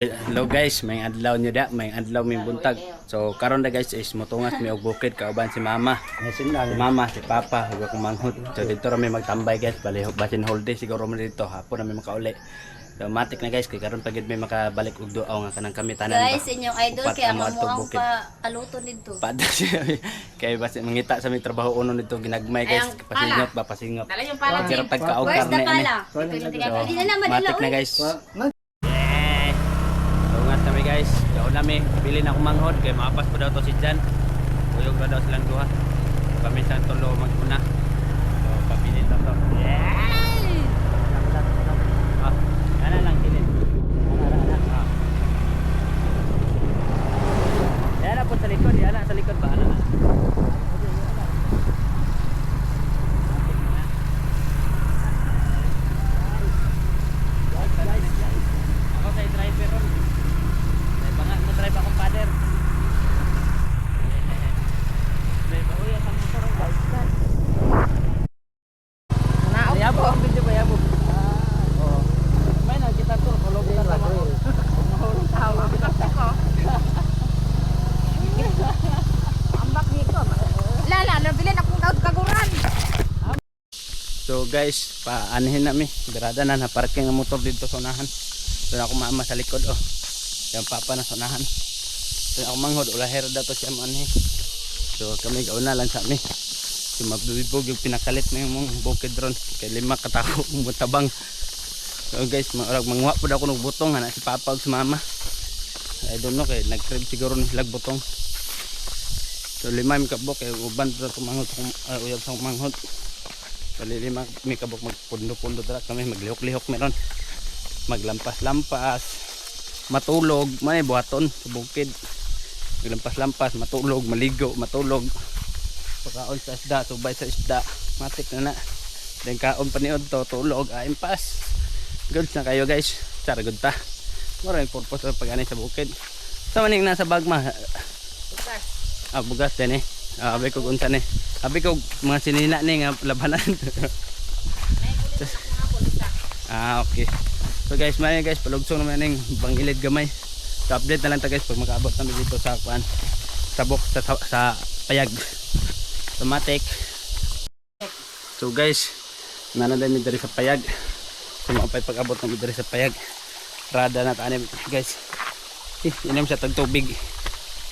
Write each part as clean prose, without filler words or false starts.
Hello guys, may adlaw nyo da, may adlaw may buntag. So karon na guys is motungas may og bukid kauban si mama. Si mama, si papa, ug akong manghod. So dito ra may magtambay guys, bali basin holiday siguro mo dito hapon na may makauli. So matik na guys, kay karon pagid may makabalik og duaw nga kanang kami tanan ba. Guys, inyong idol Upat kaya na mga mamuang bukid. pa paluto dito. Pada siya kay basi mangita sa may trabaho uno nito ginagmay guys, Ayang pasingot ba pasingot. Dala yung pala, Kira Jim. pagkaog Where's karne the ani. pala? So, Hindi na naman matik na guys. Tungas kami guys. Daon nami bili na akong manghod kay maapas pa daw to si Jan. Uyog na daw silang duha. Paminsan tulo maguna. So papilit na to. Yay! Ah, ana lang kilin. Ah. Yan na po sa likod, yan na sa likod ba ana. Ako kay driver ron. May bangat mo drive akong father. Drive uy ang motor ang guys. Yabo, video ba yabo? Oh. May na kita to, tulog kita sama ko. Mahulog tawa kita ko. Ambak nito. Lala, nabili na kong kaguran. So guys, paanihin nami. Birada na parking ang motor dito sa unahan. Doon ako mama sa likod oh. Yung papa na sa unahan. Doon ako manghod, ulaher daw to siya manhi. So kami kauna lang sa amin. So mabibog yung pinakalit na yung mong bukid ron. Kay lima katako mutabang. So guys, mangwa po daw ako ng butong. Hana si papa o si mama. I don't know kay nag-crib siguro ni silag butong. So lima yung kabok. Kaya uban po daw manghod. Uyab sa manghod. So lima may kabok magpundo-pundo dra kami. Maglihok-lihok meron. Maglampas-lampas. Matulog. Manay buhaton sa bukid. Maglampas-lampas. Matulog. Maligo. Matulog. Pagkaon sa isda, subay sa isda, matik na na. Then kaon pa niod to, tulog, impas. Good na kayo guys, tsara good ta. Maraming purpose sa pag-anay sa bukid. Sa maning nasa bag ma? Bukas. Bugas din eh. Abi ko unsa ni. Abi ko mga sinina ni nga labanan. May kulit na kung hapon isa. Okay. So guys, may guys, palugsong naman ning bangilid gamay. So update na lang ta guys pag makaabot kami dito sa kuan. Sabok sa payag. Automatic. So guys, nananday mi diri sa payag. So mapay pag-abot na mi diri sa payag. Rada na tanim guys. Inom sa tag tubig.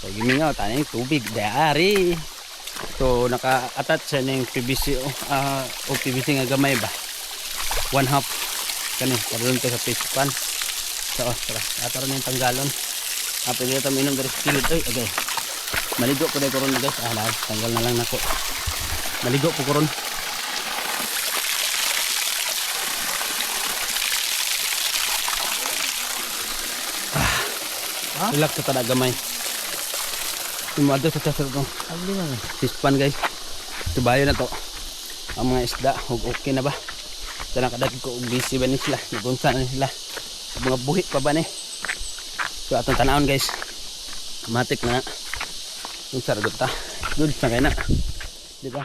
So gimingaw tanim tubig dari. So naka-attach siya ning PVC o PVC nga gamay ba. 1/2 kani karon to sa fish pan. So tara, atara ning tanggalon. Apil dito minom diri sa kilid. Ay, okay. Maligo po dahil koron guys. Tanggal na lang nako. Maligo po koron. Relax sa tada gamay. Tumado sa chasar to. Sispan guys. Tubayo na to. Ang mga isda. Okay na ba? Ito na kadag ko. Busy ba ni sila? Nagunsa na sila. Mga buhi pa ba ni? So atong tanawon guys. Matik na na. Yung saragot ta. Good na kayo na. Diba?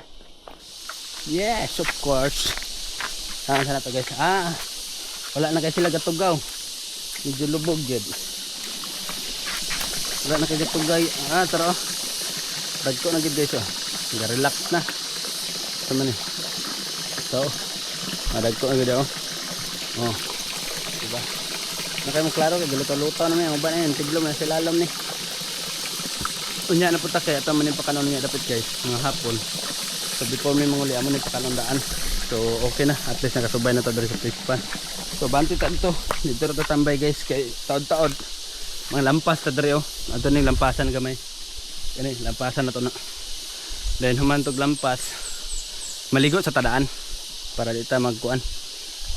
Yes, of course. Saan sana to guys? Wala na kayo sila gatugaw. Medyo lubog yun. Wala na kayo gatugaw. Tara oh. Dagko na gid guys oh. Relax na. Sama ni. So, dagko na gid oh. Oh. Diba? Na kayo mo klaro kay galuto-luto na may uban na yun. Tiglom na silalom ni. Unya na punta kaya ito manin pakanon niya dapat guys mga hapon. So before may manguli amo ni pakanon daan. So okay na, at least nakasubay na to dari sa fish pan. So banti ta dito ra tambay guys kay taod-taod mga lampas ta diri oh. Ato ning lampasan gamay. Kani lampasan na to na. Then humantog lampas. Maligo sa tadaan para dita magkuan.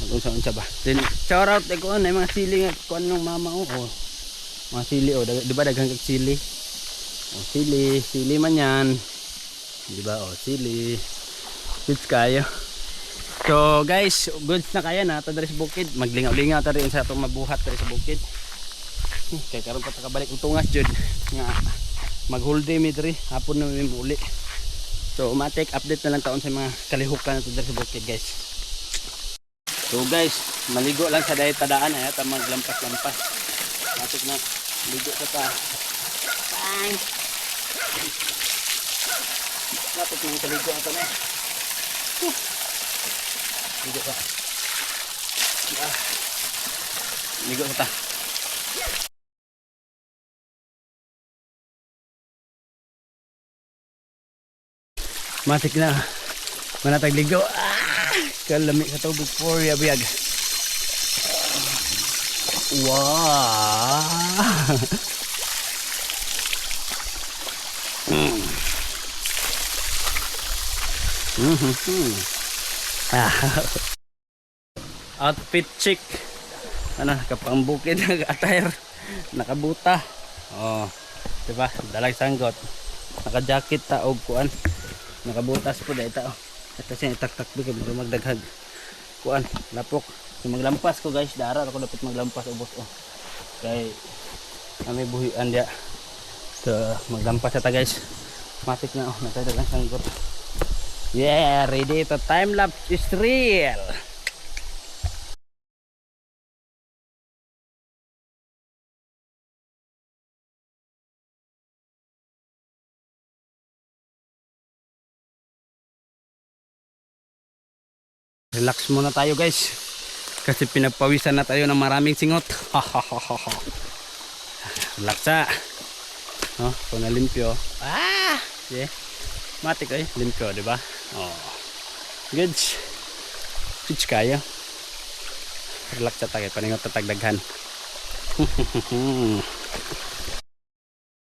Mag-unsa ba. Then shout out ko na mga sili nga kuan ng mama oh. Mga sili oh, di ba daghang kag sili? Oh, sili man yan. Diba? Oh, sili. Goods kayo. So guys, goods na kaya na. Ito dari sa bukid. Maglingaw-lingaw ito rin sa itong mabuhat dari sa bukid. Kaya karoon pa takabalik ang tungas dyan. Nga, mag-whole day mi dari. Hapon na may muli. So matik update na lang taon sa mga kalihukan nato dito sa bukid guys. So guys, maligo lang sa dayta daan ay ta maglampas-lampas. Matik na. Ligo ka pa. Bang! Matik na yung kaligo ito na. Ligo ka. Ligo ka ta. Matik na. Manatag ligo. Kalami ka tubig for yabiyag. Wow. Outfit chic. Ano, kapambukid nag-attire. Nakabuta. Oh, diba? Dalag sanggot. Naka-jacket ta og kuan. Nakabutas po dahil ito. Ito siya itak-tak bigay mo magdaghag. Kuan, lapok. So, maglampas ko guys. Dara ako dapat maglampas ubos. Oh. Kay kami buhian dia. So, maglampas ata guys. Matik na oh. Natadalang sanggot. Yeah, ready to time lapse is real. Relax muna tayo guys. Kasi pinagpawisan na tayo ng maraming singot. Relax sa. No, kung nalimpyo. Yeah. Matik ay limpyo, di ba? Oh. Good. Good kaya. Relax sa tayo, paningot na tagdaghan.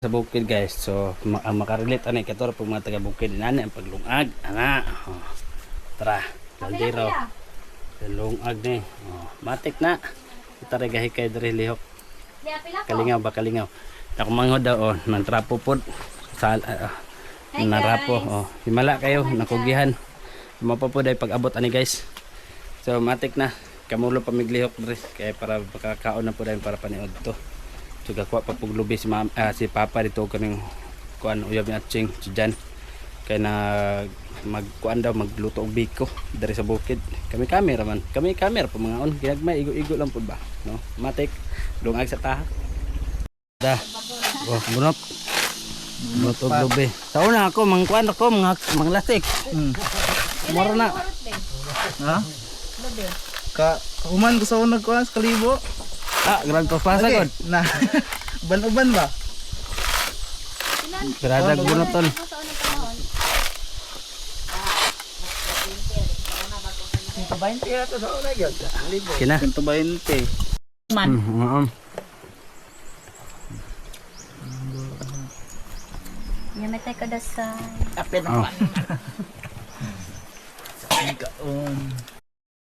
Sa bukid guys. So, makarelate ano ikator pag mga taga bukid dinani ang paglungag. Ana. Oh. Tara. Kaldero. Lungag ni. Oh, matik na. Kita regahi kay diri lihok. Kalingaw ba kalingaw. Ako manghod daw oh, nang trapo pod sa narapo oh. Himala kayo nakugihan. Mapapod ay pag-abot ani guys. So matik na. Kamulo pa miglihok diri kay para makakaon na pud para paniod to. So gakuha pa pug lubi si si papa dito kaming kuan uyab ni Atching si Jan. Kaya na magkuan daw magluto og biko dari sa bukid. Kami camera man. Kami camera pa mga on. Ginagmay igo-igo lang pud ba, no? Matik lungag sa taha. Da. Oh, bunot. Bunot og lubi. Sa una ako mangkuan ako mga lasik. Moro na. Ha? Ka human ko sa unag kuan sa kalibo. Grand pasa god. Na. Ban-uban ba? Gradag bunoton. Kina. 120. Man. Yamatay ka dasay. Apit na. Kaon.